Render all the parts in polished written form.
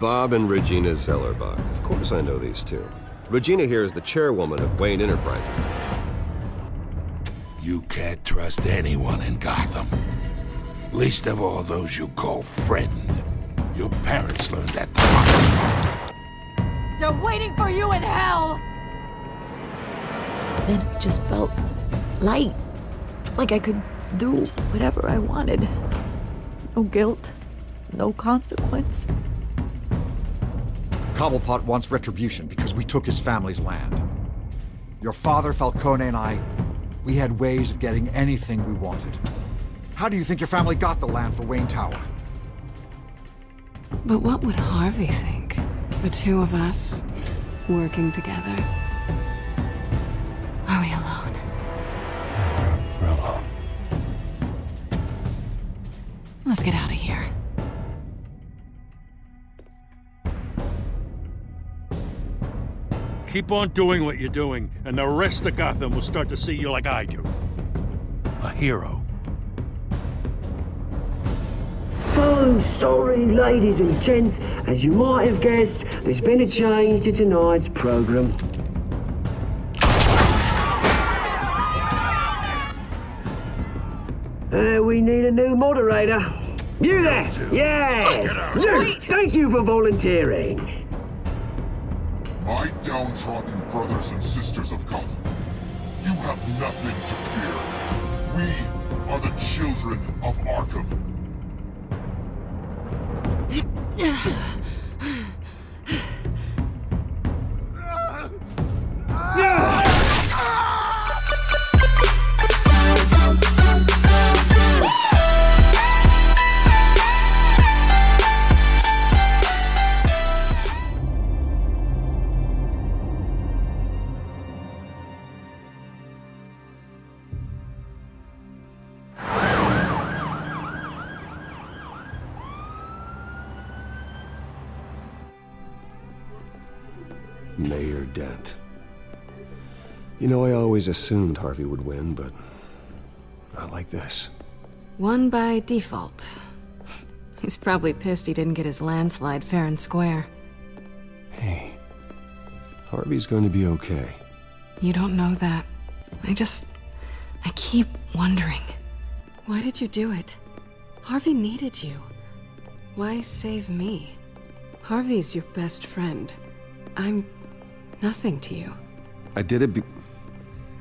Bob and Regina Zellerbach. Of course I know these two. Regina here is the chairwoman of Wayne Enterprises. You can't trust anyone in Gotham. Least of all those you call friend. Your parents learned that the hard way. They're waiting for you in hell! Then it just felt light. Like I could do whatever I wanted. No guilt, no consequence. Cobblepot wants retribution because we took his family's land. Your father, Falcone, and I, we had ways of getting anything we wanted. How do you think your family got the land for Wayne Tower? But what would Harvey think? The two of us, working together. Are we alone? We're alone. Let's get out of here. Keep on doing what you're doing, and the rest of Gotham will start to see you like I do. A hero. So sorry, ladies and gents. As you might have guessed, there's been a change to tonight's program. We need a new moderator. You there? Yes! You! Thank you for volunteering. My downtrodden brothers and sisters of Gotham, you have nothing to fear. We are the children of Arkham. Mayor Dent. You know, I always assumed Harvey would win, but not like this. Won by default. He's probably pissed he didn't get his landslide fair and square. Hey, Harvey's going to be okay. You don't know that. I keep wondering. Why did you do it? Harvey needed you. Why save me? Harvey's your best friend. I'm nothing to you. I did it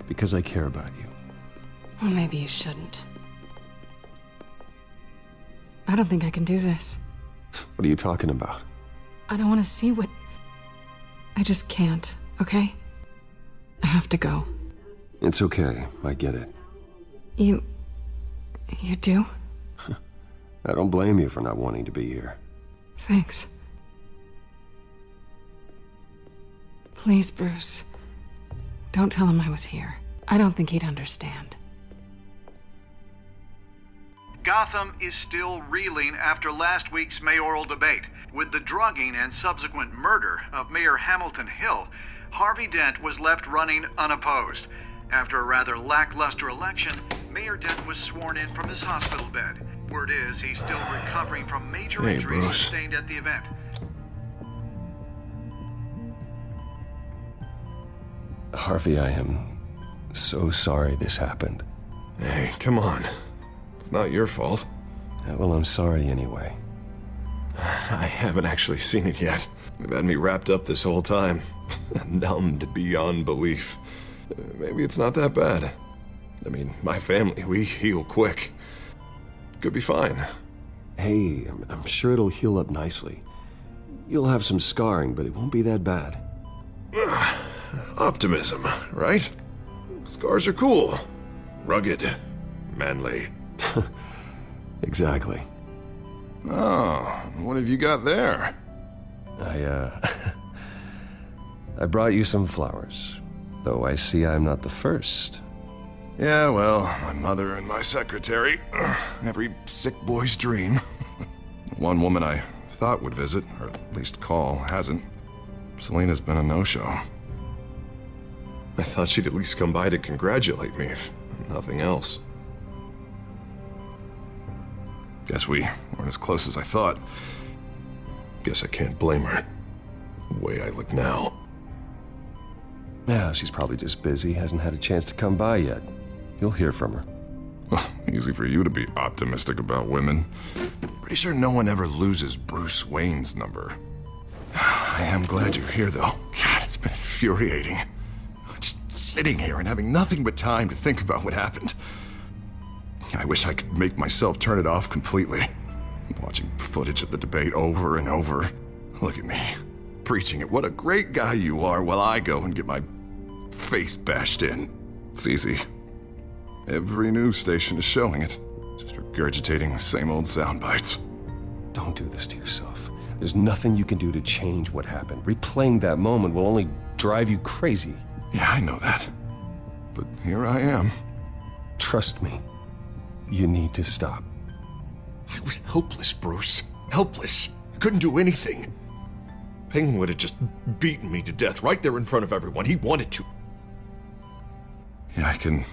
because I care about you. Well, maybe you shouldn't. I don't think I can do this. What are you talking about? I don't want to see what... I just can't, okay? I have to go. It's okay. I get it. You do? I don't blame you for not wanting to be here. Thanks. Please, Bruce. Don't tell him I was here. I don't think he'd understand. Gotham is still reeling after last week's mayoral debate. With the drugging and subsequent murder of Mayor Hamilton Hill, Harvey Dent was left running unopposed. After a rather lackluster election, Mayor Dent was sworn in from his hospital bed. Word is he's still recovering from major injuries sustained at the event. Harvey, I am so sorry this happened. Hey, come on. It's not your fault. Well, I'm sorry anyway. I haven't actually seen it yet. They've had me wrapped up this whole time. Numbed beyond belief. Maybe it's not that bad. I mean, my family, we heal quick. Could be fine. Hey, I'm sure it'll heal up nicely. You'll have some scarring, but it won't be that bad. Optimism, right? Scars are cool. Rugged. Manly. Exactly. Oh, what have you got there? I brought you some flowers. Though I see I'm not the first. Yeah, well, my mother and my secretary. Every sick boy's dream. One woman I thought would visit, or at least call, hasn't. Selena's been a no-show. I thought she'd at least come by to congratulate me, if nothing else. Guess we weren't as close as I thought. Guess I can't blame her. The way I look now. Yeah, she's probably just busy, hasn't had a chance to come by yet. You'll hear from her. Well, easy for you to be optimistic about women. Pretty sure no one ever loses Bruce Wayne's number. I am glad you're here, though. God, it's been infuriating. Just sitting here and having nothing but time to think about what happened. I wish I could make myself turn it off completely. Watching footage of the debate over and over. Look at me, preaching at what a great guy you are while I go and get my face bashed in. It's easy. Every news station is showing it. Just regurgitating the same old sound bites. Don't do this to yourself. There's nothing you can do to change what happened. Replaying that moment will only drive you crazy. Yeah, I know that. But here I am. Trust me. You need to stop. I was helpless, Bruce. Helpless. I couldn't do anything. Penguin would have just beaten me to death right there in front of everyone. He wanted to. Yeah, I can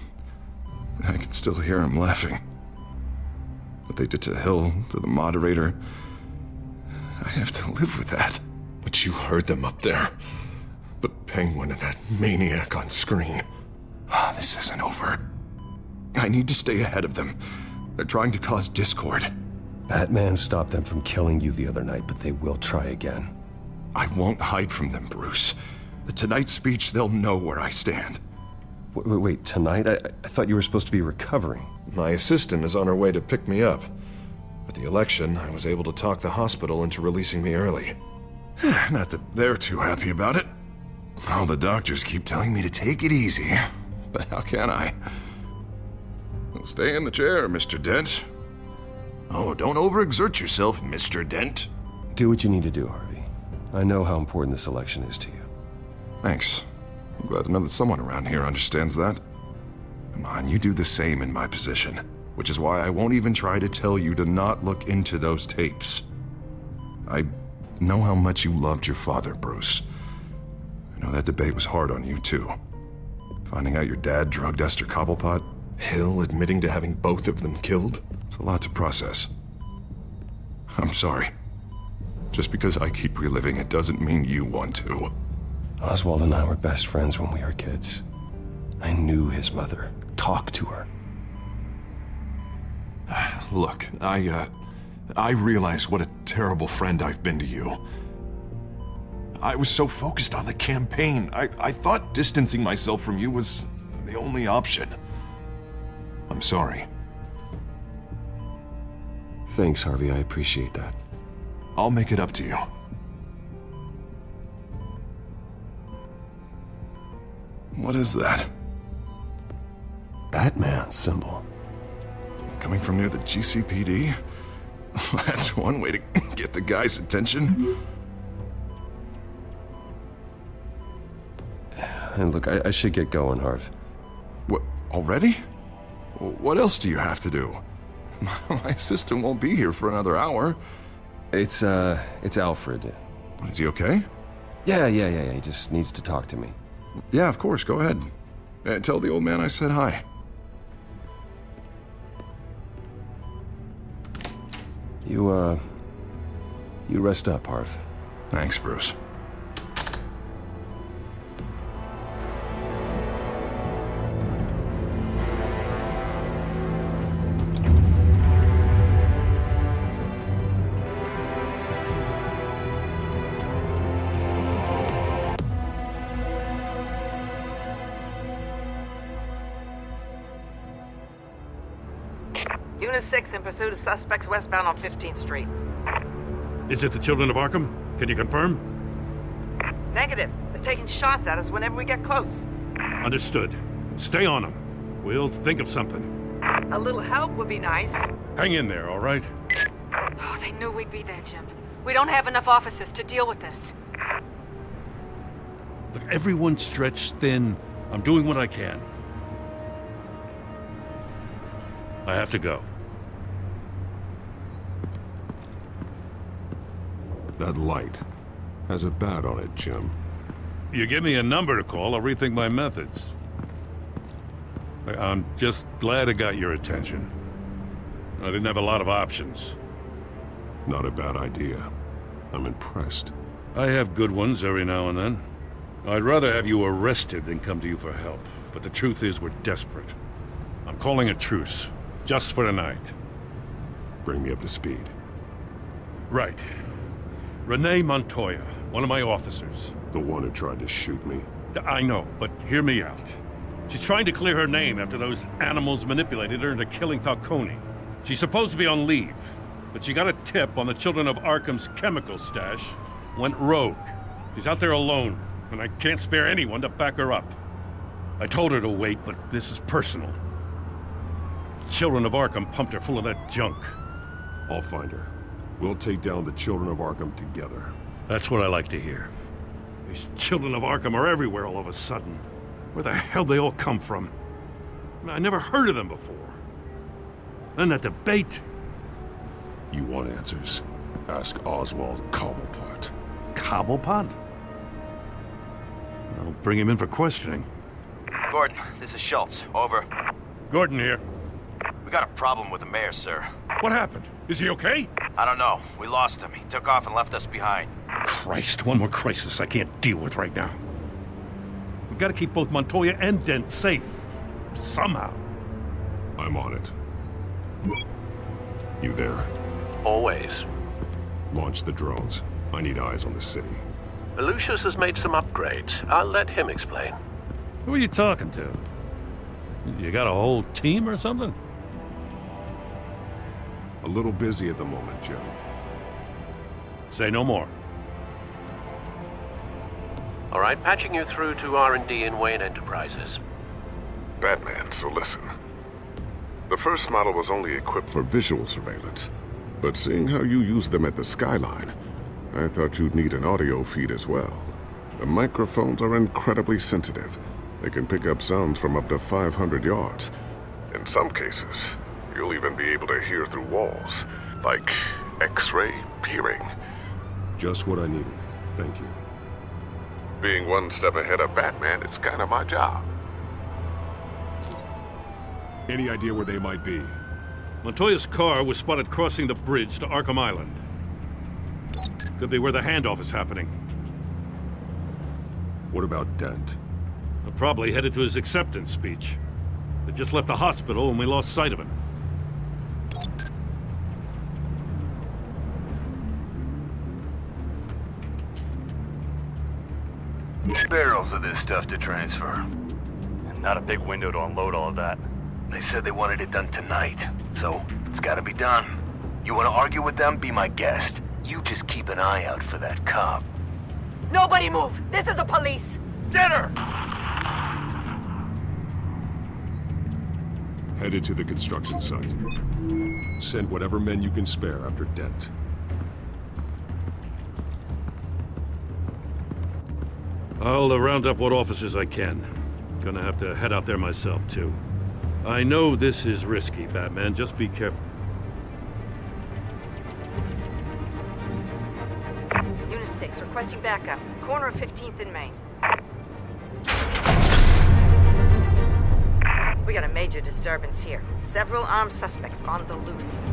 still hear him laughing. What they did to Hill, to the moderator, I have to live with that. But you heard them up there. The Penguin and that maniac on screen. This isn't over. I need to stay ahead of them. They're trying to cause discord. Batman stopped them from killing you the other night, but they will try again. I won't hide from them, Bruce. The Tonight speech, they'll know where I stand. Wait, tonight? I thought you were supposed to be recovering. My assistant is on her way to pick me up. With the election, I was able to talk the hospital into releasing me early. Not that they're too happy about it. All the doctors keep telling me to take it easy. But how can I? Well, stay in the chair, Mr. Dent. Oh, don't overexert yourself, Mr. Dent. Do what you need to do, Harvey. I know how important this election is to you. Thanks. I'm glad to know that someone around here understands that. Come on, you do the same in my position. Which is why I won't even try to tell you to not look into those tapes. I know how much you loved your father, Bruce. I know that debate was hard on you, too. Finding out your dad drugged Esther Cobblepot, Hill admitting to having both of them killed. It's a lot to process. I'm sorry. Just because I keep reliving it doesn't mean you want to. Oswald and I were best friends when we were kids. I knew his mother. Talked to her. Look, I realize what a terrible friend I've been to you. I was so focused on the campaign. I thought distancing myself from you was the only option. I'm sorry. Thanks, Harvey. I appreciate that. I'll make it up to you. What is that? Batman symbol. Coming from near the GCPD? That's one way to get the guy's attention. And look, I should get going, Harv. What, already? What else do you have to do? My assistant won't be here for another hour. It's Alfred. Is he okay? Yeah. He just needs to talk to me. Yeah, of course, go ahead. Tell the old man I said hi. You rest up, Harv. Thanks, Bruce. Unit 6 in pursuit of suspects westbound on 15th Street. Is it the children of Arkham? Can you confirm? Negative. They're taking shots at us whenever we get close. Understood. Stay on them. We'll think of something. A little help would be nice. Hang in there, all right? Oh, they knew we'd be there, Jim. We don't have enough officers to deal with this. Look, everyone's stretched thin. I'm doing what I can. I have to go. That light has a bat on it, Jim. You give me a number to call, I'll rethink my methods. I'm just glad I got your attention. I didn't have a lot of options. Not a bad idea. I'm impressed. I have good ones every now and then. I'd rather have you arrested than come to you for help. But the truth is, we're desperate. I'm calling a truce, just for tonight. Bring me up to speed. Right. Renee Montoya, one of my officers. The one who tried to shoot me. I know, but hear me out. She's trying to clear her name after those animals manipulated her into killing Falcone. She's supposed to be on leave, but she got a tip on the Children of Arkham's chemical stash, went rogue. She's out there alone, and I can't spare anyone to back her up. I told her to wait, but this is personal. Children of Arkham pumped her full of that junk. I'll find her. We'll take down the Children of Arkham together. That's what I like to hear. These Children of Arkham are everywhere all of a sudden. Where the hell they all come from? I never heard of them before. Then that debate. You want answers? Ask Oswald Cobblepot. Cobblepot? I'll bring him in for questioning. Gordon, this is Schultz. Over. Gordon here. We got a problem with the mayor, sir. What happened? Is he okay? I don't know. We lost him. He took off and left us behind. Christ, one more crisis I can't deal with right now. We've got to keep both Montoya and Dent safe. Somehow. I'm on it. You there? Always. Launch the drones. I need eyes on the city. Lucius has made some upgrades. I'll let him explain. Who are you talking to? You got a whole team or something? A little busy at the moment, Joe. Say no more. All right, patching you through to R&D in Wayne Enterprises. Batman, so listen. The first model was only equipped for visual surveillance, but seeing how you use them at the Skyline, I thought you'd need an audio feed as well. The microphones are incredibly sensitive. They can pick up sounds from up to 500 yards. In some cases, you'll even be able to hear through walls, like X-ray hearing. Just what I needed. Thank you. Being one step ahead of Batman, it's kind of my job. Any idea where they might be? Montoya's car was spotted crossing the bridge to Arkham Island. Could be where the handoff is happening. What about Dent? They're probably headed to his acceptance speech. They just left the hospital and we lost sight of him. Barrels of this stuff to transfer. And not a big window to unload all of that. They said they wanted it done tonight, so it's gotta be done. You wanna argue with them? Be my guest. You just keep an eye out for that cop. Nobody move! This is the police! Get her! Headed to the construction site. Send whatever men you can spare after Dent. I'll round up what officers I can. Gonna have to head out there myself, too. I know this is risky, Batman. Just be careful. Unit 6, requesting backup. Corner of 15th and Main. We got a major disturbance here. Several armed suspects on the loose.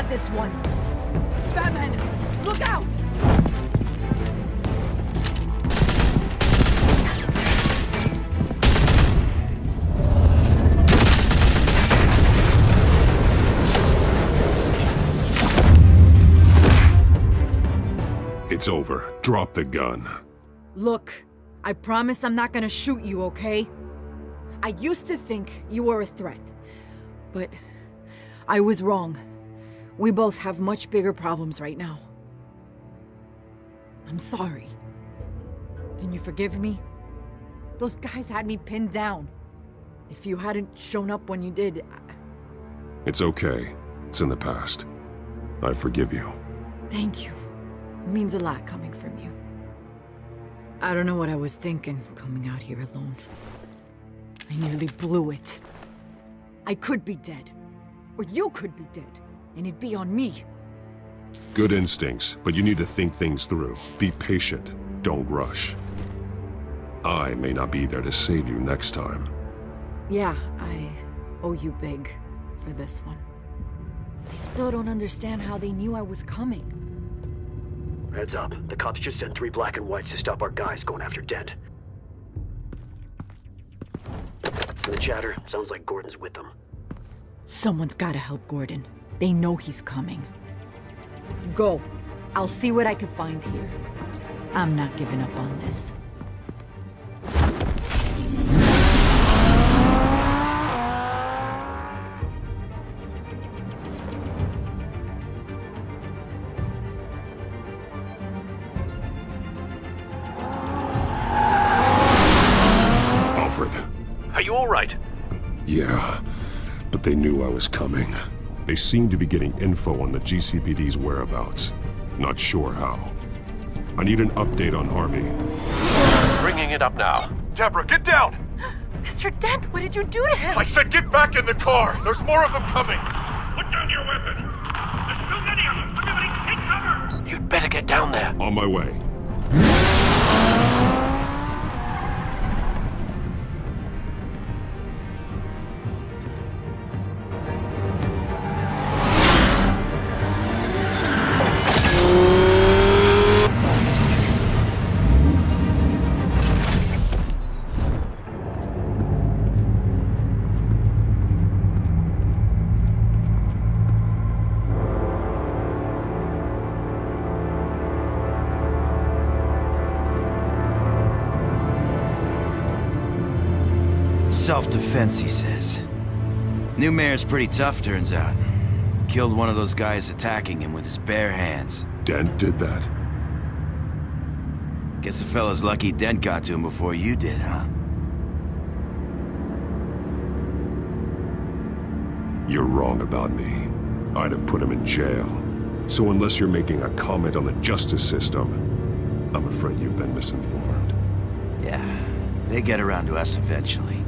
This one. Batman, look out! It's over. Drop the gun. Look, I promise I'm not gonna shoot you, okay? I used to think you were a threat, but I was wrong. We both have much bigger problems right now. I'm sorry. Can you forgive me? Those guys had me pinned down. If you hadn't shown up when you did, It's okay. It's in the past. I forgive you. Thank you. It means a lot coming from you. I don't know what I was thinking, coming out here alone. I nearly blew it. I could be dead. Or you could be dead. And it'd be on me. Good instincts, but you need to think things through. Be patient. Don't rush. I may not be there to save you next time. Yeah, I owe you big for this one. I still don't understand how they knew I was coming. Heads up. The cops just sent 3 black and whites to stop our guys going after Dent. From the chatter, sounds like Gordon's with them. Someone's gotta help Gordon. They know he's coming. Go. I'll see what I can find here. I'm not giving up on this. Alfred. Are you all right? Yeah, but they knew I was coming. They seem to be getting info on the GCPD's whereabouts. Not sure how. I need an update on Harvey. Bringing it up now. Deborah, get down! Mr. Dent, what did you do to him? I said get back in the car! There's more of them coming! Put down your weapon! There's too many of them! Everybody take cover! You'd better get down there. On my way. Self-defense, he says. New mayor's pretty tough, turns out. Killed one of those guys attacking him with his bare hands. Dent did that? Guess the fella's lucky Dent got to him before you did, huh? You're wrong about me. I'd have put him in jail. So unless you're making a comment on the justice system, I'm afraid you've been misinformed. Yeah, they get around to us eventually.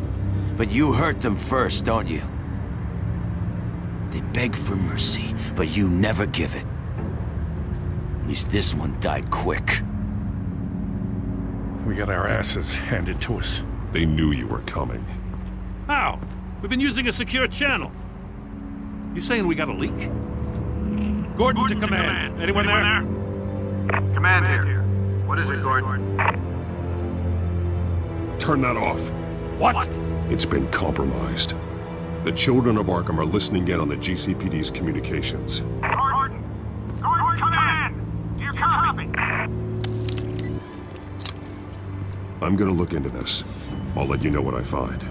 But you hurt them first, don't you? They beg for mercy, but you never give it. At least this one died quick. We got our asses handed to us. They knew you were coming. How? We've been using a secure channel. You saying we got a leak? Gordon to command. Anyone there? Command here. What is it, Gordon? Turn that off. What? It's been compromised. The children of Arkham are listening in on the GCPD's communications. Gordon! Gordon, command! Do you copy? I'm gonna look into this. I'll let you know what I find.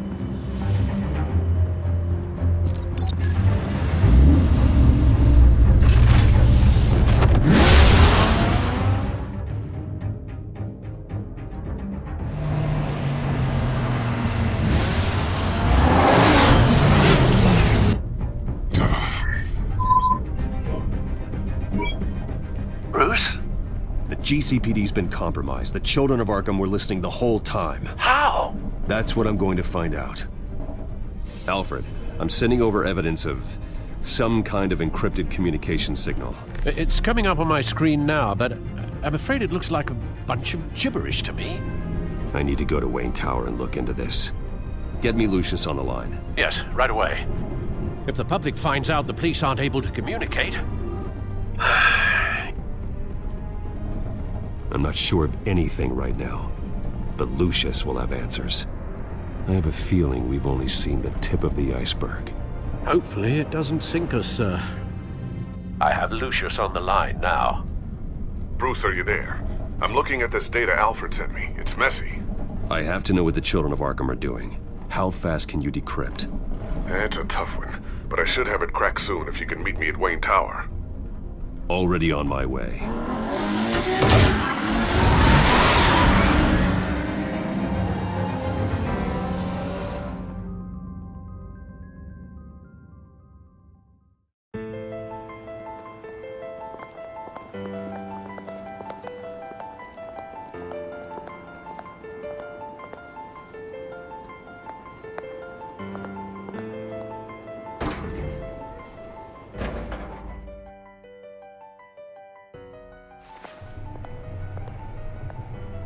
Bruce? The GCPD's been compromised. The children of Arkham were listening the whole time. How? That's what I'm going to find out. Alfred, I'm sending over evidence of some kind of encrypted communication signal. It's coming up on my screen now, but I'm afraid it looks like a bunch of gibberish to me. I need to go to Wayne Tower and look into this. Get me Lucius on the line. Yes, right away. If the public finds out the police aren't able to communicate... I'm not sure of anything right now, but Lucius will have answers. I have a feeling we've only seen the tip of the iceberg. Hopefully it doesn't sink us, sir. I have Lucius on the line now. Bruce, are you there? I'm looking at this data Alfred sent me. It's messy. I have to know what the children of Arkham are doing. How fast can you decrypt? It's a tough one, but I should have it cracked soon if you can meet me at Wayne Tower. Already on my way.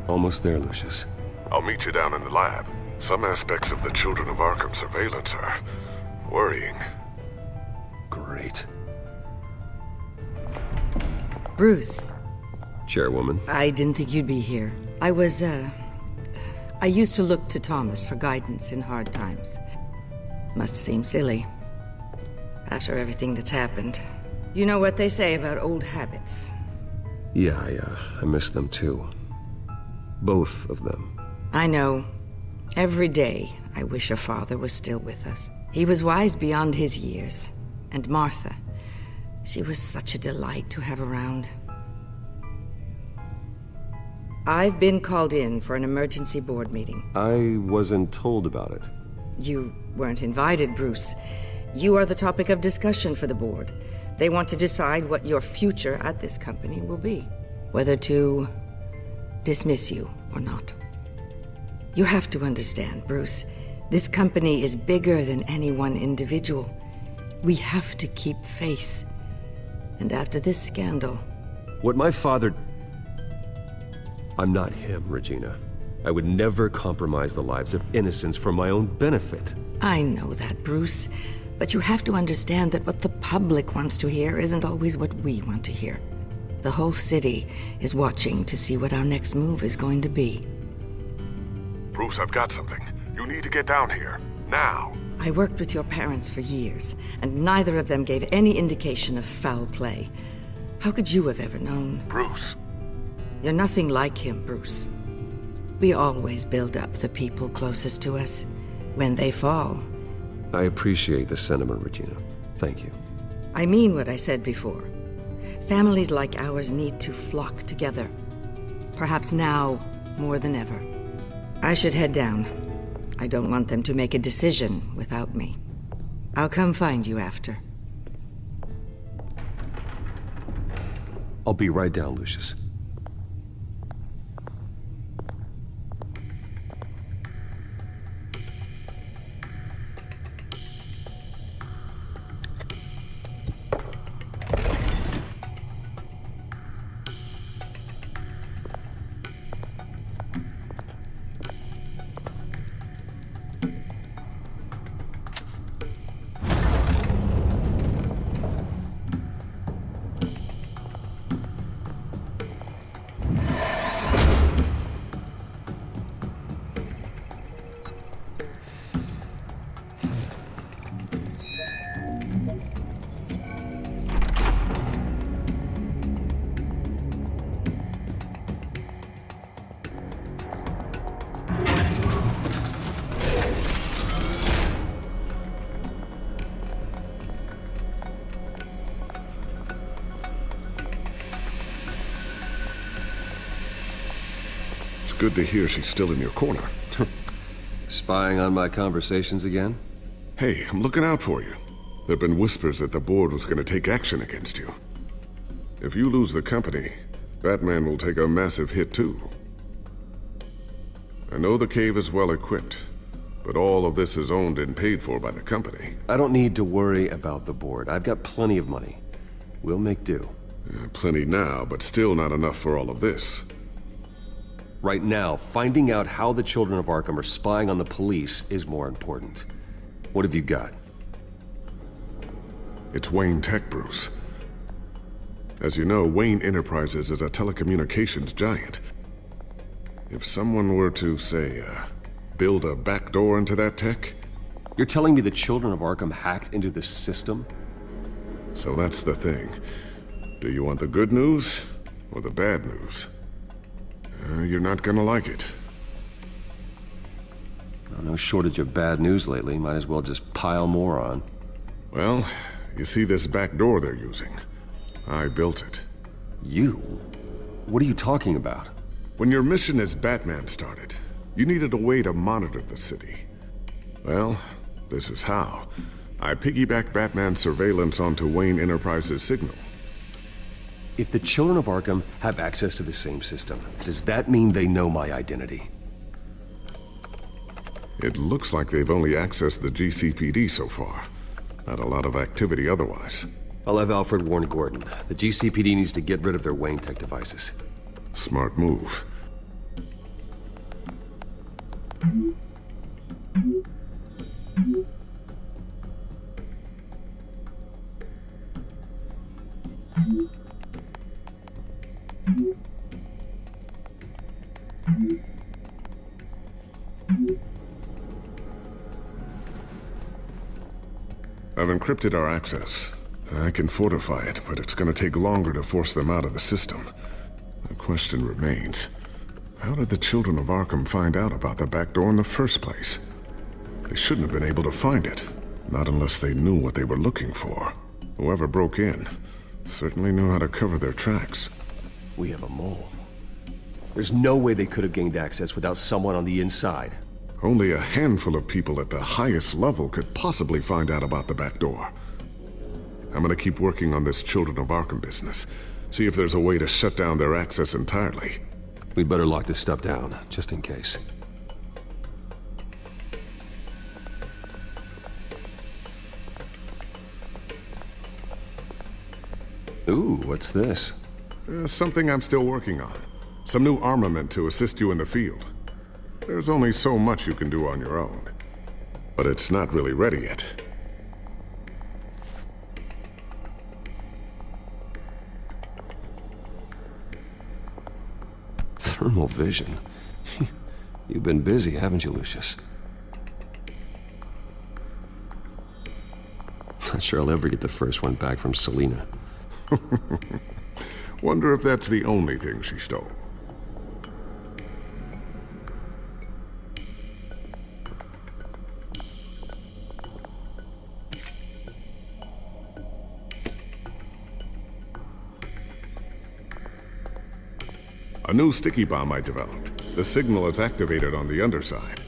Almost there, Lucius. I'll meet you down in the lab. Some aspects of the Children of Arkham surveillance are worrying. Great. Bruce. Chairwoman. I didn't think you'd be here. I used to look to Thomas for guidance in hard times. Must seem silly. After everything that's happened. You know what they say about old habits. Yeah, I miss them too. Both of them. I know. Every day, I wish your father was still with us. He was wise beyond his years. And Martha, she was such a delight to have around. I've been called in for an emergency board meeting. I wasn't told about it. You weren't invited, Bruce. You are the topic of discussion for the board. They want to decide what your future at this company will be. Whether to dismiss you or not. You have to understand, Bruce. This company is bigger than any one individual. We have to keep face. And after this scandal... What my father... I'm not him, Regina. I would never compromise the lives of innocents for my own benefit. I know that, Bruce. But you have to understand that what the public wants to hear isn't always what we want to hear. The whole city is watching to see what our next move is going to be. Bruce, I've got something. You need to get down here. Now. I worked with your parents for years, and neither of them gave any indication of foul play. How could you have ever known? Bruce. You're nothing like him, Bruce. We always build up the people closest to us. When they fall... I appreciate the sentiment, Regina. Thank you. I mean what I said before. Families like ours need to flock together. Perhaps now, more than ever. I should head down. I don't want them to make a decision without me. I'll come find you after. I'll be right down, Lucius. Good to hear she's still in your corner. Spying on my conversations again? Hey, I'm looking out for you. There've been whispers that the board was going to take action against you. If you lose the company, Batman will take a massive hit too. I know the cave is well equipped, but all of this is owned and paid for by the company. I don't need to worry about the board. I've got plenty of money. We'll make do. Plenty now, but still not enough for all of this. Right now, finding out how the Children of Arkham are spying on the police is more important. What have you got? It's Wayne Tech, Bruce. As you know, Wayne Enterprises is a telecommunications giant. If someone were to, say, build a backdoor into that tech... You're telling me the Children of Arkham hacked into the system? So that's the thing. Do you want the good news or the bad news? You're not gonna like it. Well, no shortage of bad news lately. Might as well just pile more on. Well, you see this back door they're using? I built it. You? What are you talking about? When your mission as Batman started, you needed a way to monitor the city. Well, this is how. I piggybacked Batman's surveillance onto Wayne Enterprises' signal. If the children of Arkham have access to the same system, does that mean they know my identity? It looks like they've only accessed the GCPD so far. Not a lot of activity otherwise. I'll have Alfred warn Gordon. The GCPD needs to get rid of their Wayne Tech devices. Smart move. I've encrypted our access. I can fortify it, but it's going to take longer to force them out of the system. The question remains, how did the children of Arkham find out about the backdoor in the first place? They shouldn't have been able to find it, not unless they knew what they were looking for. Whoever broke in certainly knew how to cover their tracks. We have a mole. There's no way they could have gained access without someone on the inside. Only a handful of people at the highest level could possibly find out about the backdoor. I'm gonna keep working on this Children of Arkham business. See if there's a way to shut down their access entirely. We'd better lock this stuff down, just in case. Ooh, what's this? Something I'm still working on. Some new armament to assist you in the field. There's only so much you can do on your own. But it's not really ready yet. Thermal vision. You've been busy, haven't you, Lucius? Not sure I'll ever get the first one back from Selina. Wonder if that's the only thing she stole. A new sticky bomb I developed. The signal is activated on the underside.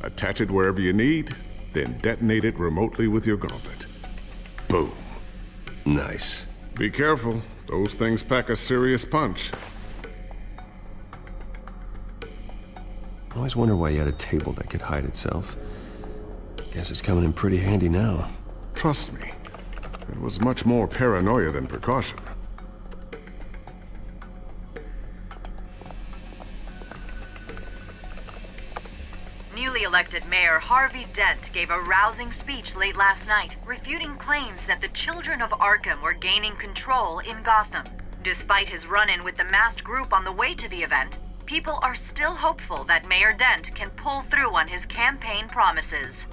Attach it wherever you need, then detonate it remotely with your gauntlet. Boom. Nice. Be careful. Those things pack a serious punch. I always wonder why you had a table that could hide itself. Guess it's coming in pretty handy now. Trust me, it was much more paranoia than precaution. Newly elected Mayor Harvey Dent gave a rousing speech late last night, refuting claims that the children of Arkham were gaining control in Gotham. Despite his run-in with the masked group on the way to the event, people are still hopeful that Mayor Dent can pull through on his campaign promises.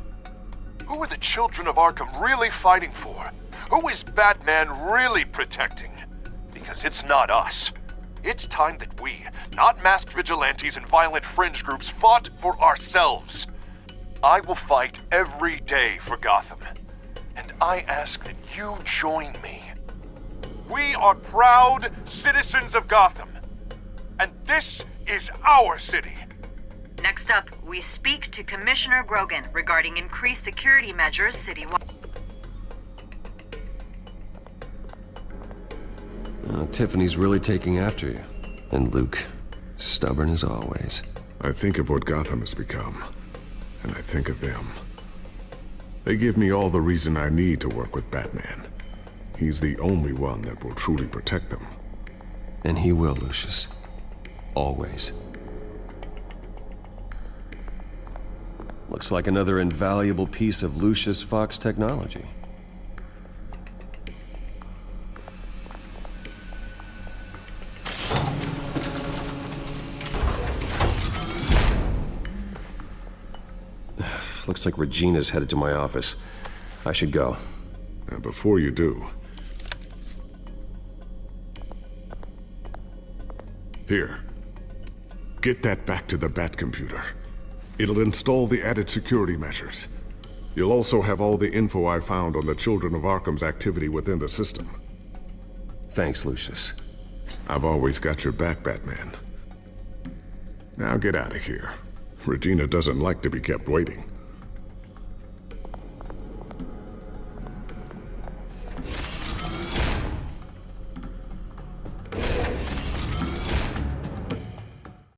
Who are the children of Arkham really fighting for? Who is Batman really protecting? Because it's not us. It's time that we, not masked vigilantes and violent fringe groups, fought for ourselves. I will fight every day for Gotham. And I ask that you join me. We are proud citizens of Gotham. And this is our city. Next up, we speak to Commissioner Grogan regarding increased security measures citywide. Tiffany's really taking after you. And Luke, stubborn as always. I think of what Gotham has become, and I think of them. They give me all the reason I need to work with Batman. He's the only one that will truly protect them. And he will, Lucius. Always. Looks like another invaluable piece of Lucius Fox technology. Looks like Regina's headed to my office. I should go. And before you do... Here. Get that back to the Bat computer. It'll install the added security measures. You'll also have all the info I found on the Children of Arkham's activity within the system. Thanks, Lucius. I've always got your back, Batman. Now get out of here. Regina doesn't like to be kept waiting.